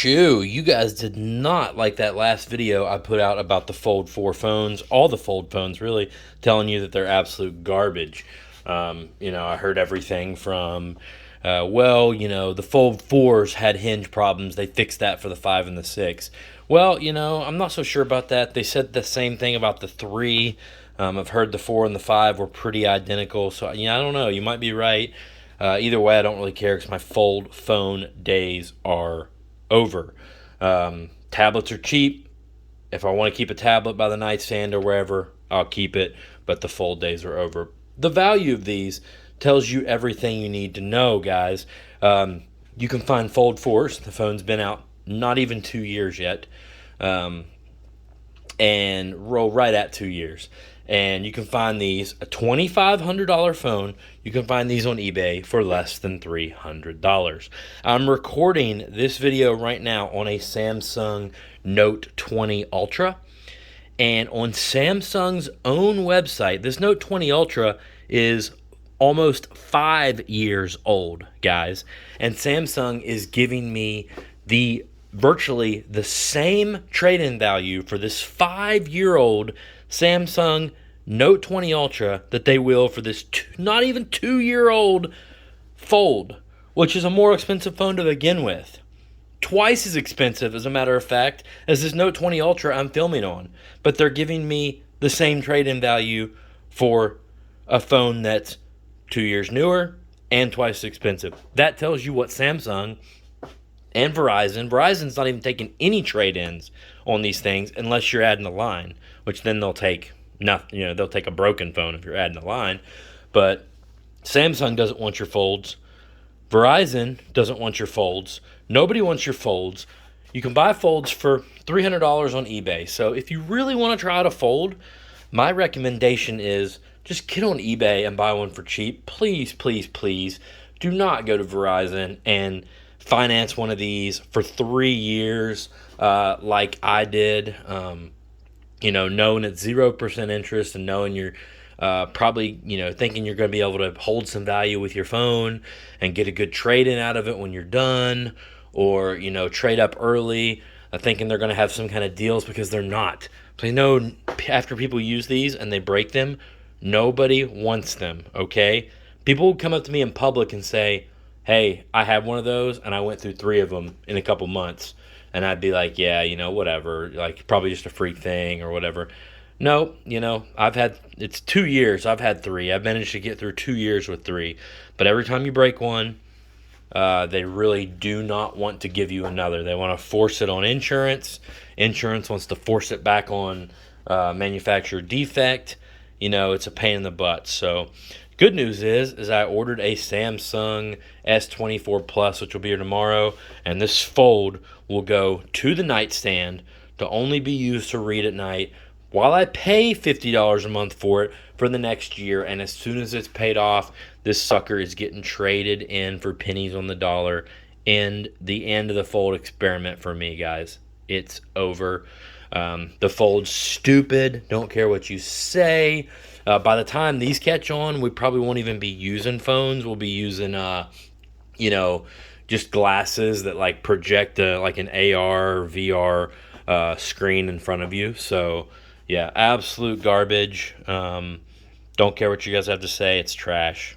Shoo, you guys did not like that last video I put out about the Fold 4 phones, all the Fold phones really, telling you that they're absolute garbage. I heard everything from, the Fold 4s had hinge problems. They fixed that for the 5 and the 6. Well, I'm not so sure about that. They said the same thing about the 3. I've heard the 4 and the 5 were pretty identical. So, I don't know. You might be right. Either way, I don't really care because my Fold phone days are over. Tablets are cheap. If I want to keep a tablet by the nightstand or wherever, I'll keep it, but the Fold days are over. The value of these tells you everything you need to know, guys. You can find Fold 4s. The phone's been out not even 2 years yet, and roll right at 2 years. And you can find these, a $2,500 phone, you can find these on eBay for less than $300. I'm recording this video right now on a Samsung Note 20 Ultra. And on Samsung's own website, this Note 20 Ultra is almost 5 years old, guys. And Samsung is giving me virtually the same trade-in value for this 5-year-old Samsung Note 20 Ultra that they will for this not even 2-year-old Fold, which is a more expensive phone to begin with. Twice as expensive, as a matter of fact, as this Note 20 Ultra I'm filming on. But they're giving me the same trade-in value for a phone that's 2 years newer and twice as expensive. That tells you what Samsung and Verizon's not even taking any trade-ins on these things unless you're adding a line, which then they'll take nothing. They'll take a broken phone if you're adding a line. But Samsung doesn't want your Folds. Verizon doesn't want your Folds. Nobody wants your Folds. You can buy Folds for $300 on eBay. So if you really want to try out a Fold, my recommendation is just get on eBay and buy one for cheap. Please, please, please do not go to Verizon and finance one of these for 3 years like I did, knowing it's 0% interest and knowing you're probably, thinking you're going to be able to hold some value with your phone and get a good trade-in out of it when you're done, or, trade up early, thinking they're going to have some kind of deals, because they're not. But after people use these and they break them, nobody wants them, okay? People will come up to me in public and say, hey, I have one of those, and I went through 3 of them in a couple months. And I'd be like, yeah, whatever. Like, probably just a freak thing or whatever. No, it's 2 years. I've had 3. I've managed to get through 2 years with 3. But every time you break one, they really do not want to give you another. They want to force it on insurance. Insurance wants to force it back on manufacturer defect. It's a pain in the butt. So good news is I ordered a Samsung S24 Plus, which will be here tomorrow, and this Fold will go to the nightstand to only be used to read at night while I pay $50 a month for it for the next year. And as soon as it's paid off, this sucker is getting traded in for pennies on the dollar. And the end of the Fold experiment for me, guys. It's over. The Fold's stupid. Don't care what you say. By the time these catch on, we probably won't even be using phones. We'll be using, just glasses that like project like an AR or VR screen in front of you. So, yeah, absolute garbage. Don't care what you guys have to say. It's trash.